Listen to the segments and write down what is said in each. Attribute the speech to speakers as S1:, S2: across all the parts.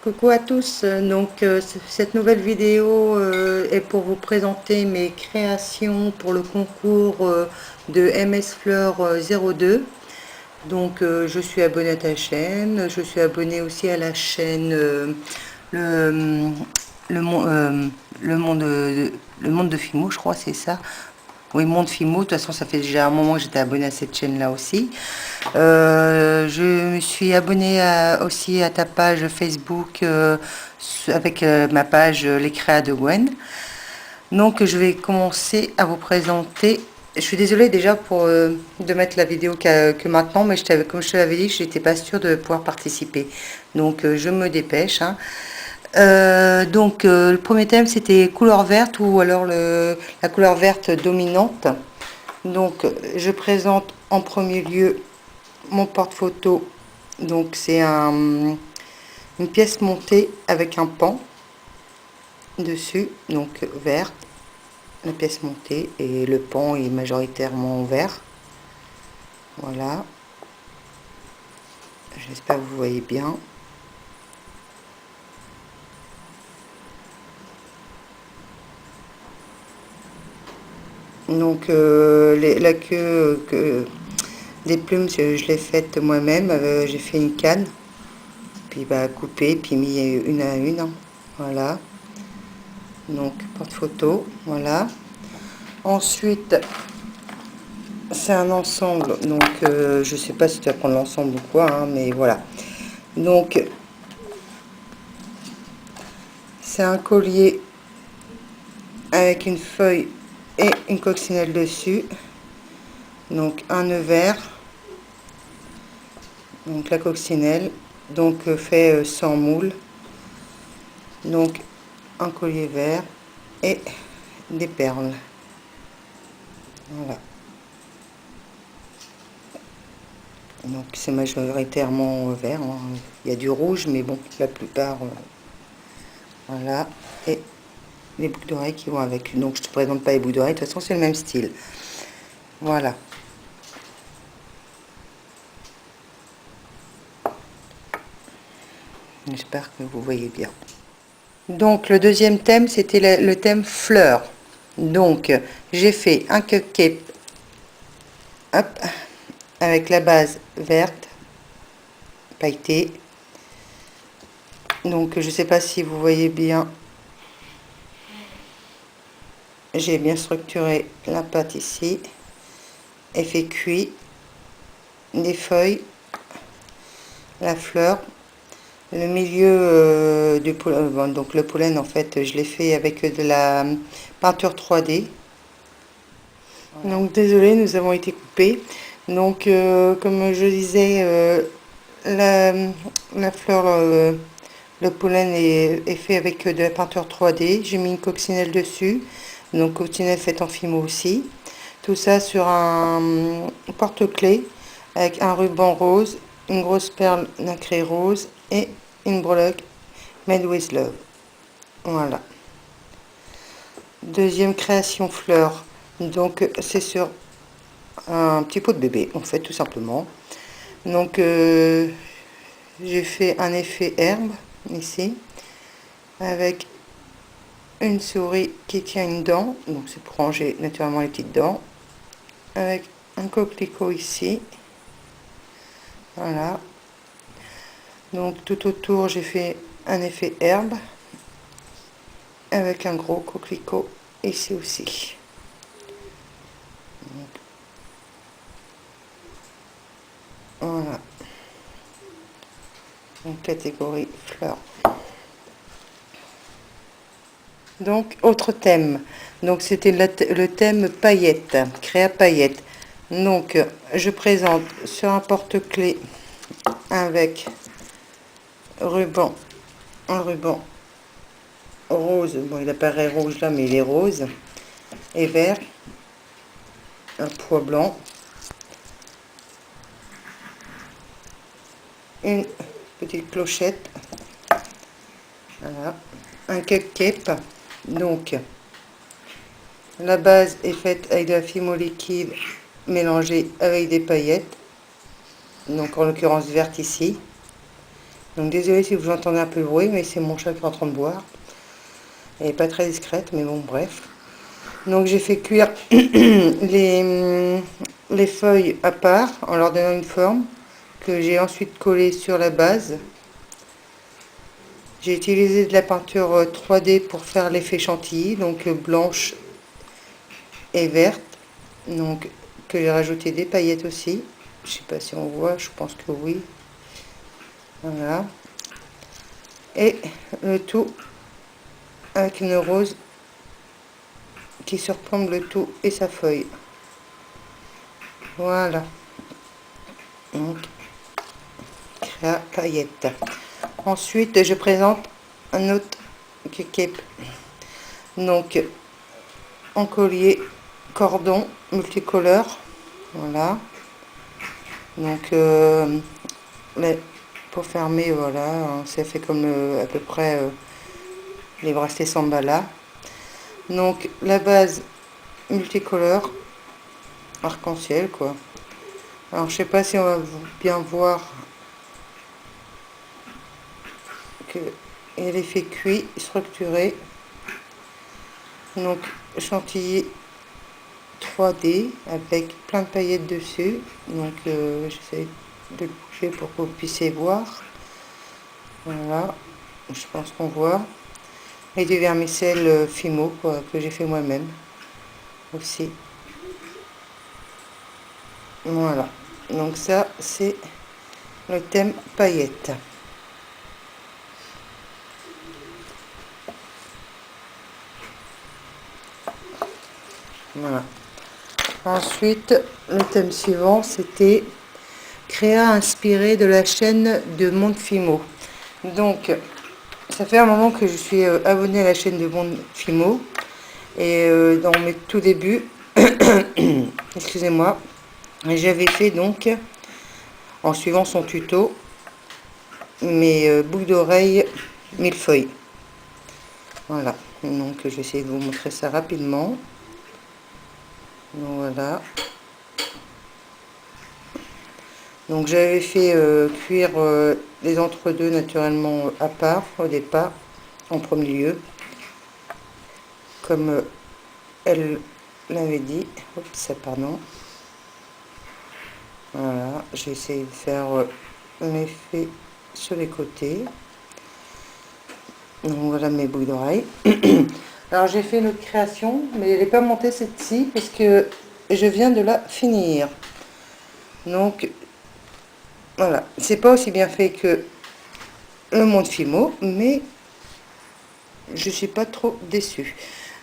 S1: Coucou à tous, cette nouvelle vidéo est pour vous présenter mes créations pour le concours de MS Fleur 02. Je suis abonnée à ta chaîne, je suis abonnée aussi à la chaîne le, le, Mon- euh, le monde de Fimo, je crois c'est ça. Oui, Monde Fimo, de toute façon ça fait déjà un moment que j'étais abonnée à cette chaîne là aussi. Je me suis abonnée aussi à ta page Facebook avec ma page Les Créas de Gwen. Donc je vais commencer à vous présenter. Je suis désolée déjà de mettre la vidéo que maintenant, mais comme je te l'avais dit, je n'étais pas sûre de pouvoir participer. Je me dépêche, hein. Le premier thème c'était couleur verte ou alors la couleur verte dominante. Je présente en premier lieu mon porte-photo. C'est une pièce montée avec un pan dessus, donc vert, la pièce montée, et le pan est majoritairement vert. Voilà, j'espère que vous voyez bien. La queue des plumes, je l'ai faite moi-même. J'ai fait une canne, puis coupé, puis mis une à une, hein. Voilà, donc porte-photo, voilà. Ensuite, c'est un ensemble, je sais pas si tu vas prendre l'ensemble ou quoi, hein, mais voilà. C'est un collier avec une feuille et une coccinelle dessus. Donc un nœud vert, donc la coccinelle, fait sans moule. Donc un collier vert et des perles. Voilà. Donc c'est majoritairement vert, hein. Il y a du rouge, mais bon, la plupart, voilà. Et les boucles d'oreilles qui vont avec. Donc je te présente pas les boucles d'oreilles, de toute façon c'est le même style. Voilà. J'espère que vous voyez bien. Donc le deuxième thème c'était le thème fleurs. J'ai fait un cupcake, hop, avec la base verte pailletée. Je sais pas si vous voyez bien. J'ai bien structuré la pâte ici et fait cuit des feuilles, la fleur, le milieu du pollen. Donc le pollen en fait je l'ai fait avec de la peinture 3D. Donc désolé, nous avons été coupés. Comme je disais, la fleur, le pollen est fait avec de la peinture 3D. J'ai mis une coccinelle dessus, donc coccinelle faite en fimo aussi. Tout ça sur un porte-clés avec un ruban rose, une grosse perle nacrée rose et une breloque Made with Love. Voilà. Deuxième création fleur. C'est sur un petit pot de bébé, en fait, tout simplement. J'ai fait un effet herbe ici avec une souris qui tient une dent, donc c'est pour ranger naturellement les petites dents, avec un coquelicot ici. Voilà. Donc tout autour j'ai fait un effet herbe avec un gros coquelicot ici aussi. Voilà. Donc catégorie fleurs. Donc autre thème. C'était le thème paillettes, créa paillettes. Je présente sur un porte-clés avec ruban, un ruban rose. Bon, il apparaît rouge là, mais il est rose et vert. Un pois blanc. Une petite clochette. Voilà. Un cupcake. La base est faite avec de la fimo liquide mélangée avec des paillettes. En l'occurrence verte ici. Donc désolé si vous entendez un peu le bruit, mais c'est mon chat qui est en train de boire. Elle n'est pas très discrète, mais bon, bref. Donc j'ai fait cuire les feuilles à part en leur donnant une forme que j'ai ensuite collée sur la base. J'ai utilisé de la peinture 3D pour faire l'effet chantilly, donc blanche et verte. Donc que j'ai rajouté des paillettes aussi. Je sais pas si on voit, je pense que oui. Voilà. Et le tout avec une rose qui surplombe le tout et sa feuille. Voilà. Donc, créa paillettes. Ensuite, je présente un autre cape. Donc, en collier cordon multicolore. Voilà. Donc, pour fermer, voilà, ça fait comme à peu près les bracelets Sambala. Donc, la base multicolore, arc-en-ciel, quoi. Alors, je sais pas si on va bien voir que il est fait cuit, structuré. Donc, chantilly 3D avec plein de paillettes dessus. Donc, j'essaie de le bouger pour que vous puissiez voir. Voilà, je pense qu'on voit. Et du vermicelle Fimo, quoi, que j'ai fait moi-même aussi. Voilà, donc ça c'est le thème paillettes. Voilà. Ensuite, le thème suivant, c'était créa inspiré de la chaîne de Monde Fimo. Donc, ça fait un moment que je suis abonnée à la chaîne de Monde Fimo. Et dans mes tout débuts, excusez-moi, j'avais fait donc, en suivant son tuto, mes boucles d'oreilles millefeuilles. Voilà, donc je vais essayer de vous montrer ça rapidement. Donc voilà. Donc j'avais fait cuire les entre-deux naturellement à part au départ, en premier lieu, comme elle l'avait dit. Oups, pardon. Voilà, j'ai essayé de faire l'effet sur les côtés. Donc voilà mes boucles d'oreilles. Alors j'ai fait une autre création, mais elle n'est pas montée cette-ci parce que je viens de la finir. Donc voilà, c'est pas aussi bien fait que le Monde Fimo, mais je suis pas trop déçue.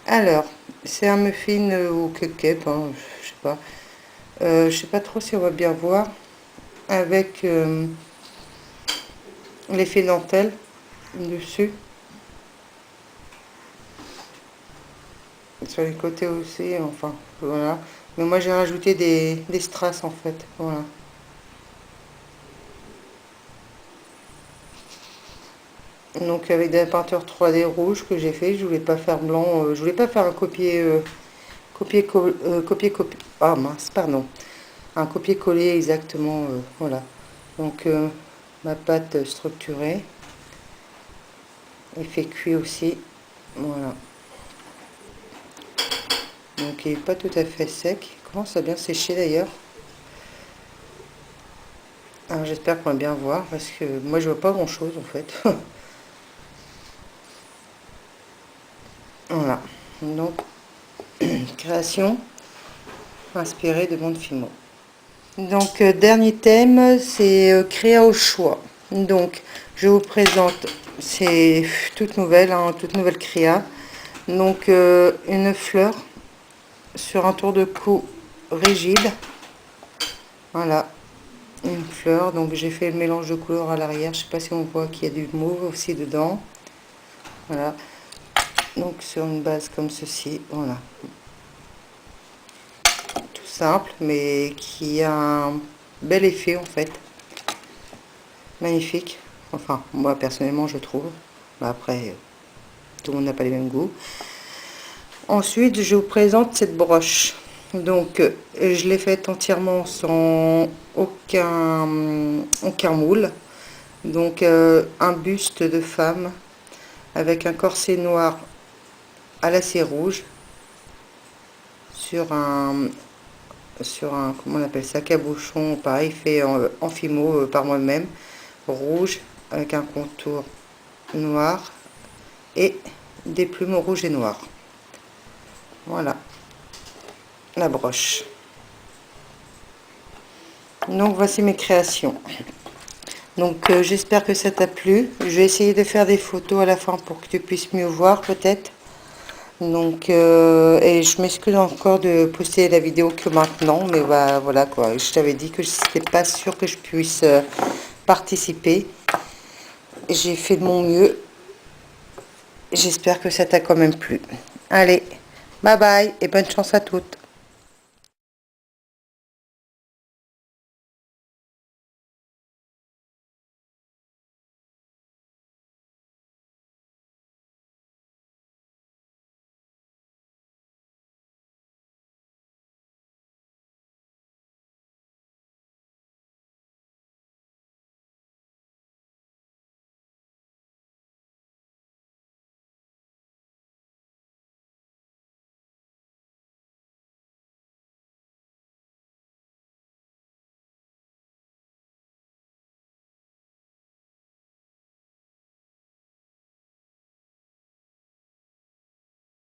S1: Alors, c'est un muffin ou cupcake, hein, je sais pas. Je sais pas trop si on va bien voir avec l'effet dentelle dessus. Sur les côtés aussi, enfin, voilà. Mais moi j'ai rajouté des strass en fait, voilà. Donc avec de la peinture 3D rouge que j'ai fait, je voulais pas faire blanc, je voulais pas faire un copier-coller, ah mince, pardon, un copier-coller exactement, voilà. Donc ma pâte structurée, effet cuit aussi, voilà. Donc il n'est pas tout à fait sec, il commence à bien sécher d'ailleurs. Alors j'espère qu'on va bien voir parce que moi je vois pas grand chose en fait. Voilà, donc création inspirée de Monde Fimo. Donc dernier thème, c'est créa au choix. Donc je vous présente, c'est toute nouvelle, hein, toute nouvelle créa. Donc une fleur sur un tour de cou rigide. Voilà, une fleur. Donc j'ai fait le mélange de couleurs à l'arrière. Je sais pas si on voit qu'il y a du mauve aussi dedans. Voilà. Donc sur une base comme ceci, voilà. Tout simple, mais qui a un bel effet en fait. Magnifique. Enfin, moi personnellement je trouve. Après, tout le monde n'a pas les mêmes goûts. Ensuite, je vous présente cette broche. Donc, je l'ai faite entièrement sans aucun moule. Donc un buste de femme avec un corset noir à lacets rouge sur un comment on appelle ça, cabochon, pareil, fait en fimo par moi-même, rouge, avec un contour noir et des plumes rouges et noires. Voilà la broche. Donc voici mes créations. Donc j'espère que ça t'a plu. Je vais essayer de faire des photos à la fin pour que tu puisses mieux voir peut-être. Donc et je m'excuse encore de poster la vidéo que maintenant, mais bah, voilà quoi. Je t'avais dit que c'était pas sûr que je puisse participer. J'ai fait de mon mieux. J'espère que ça t'a quand même plu. Allez, bye bye et bonne chance à toutes.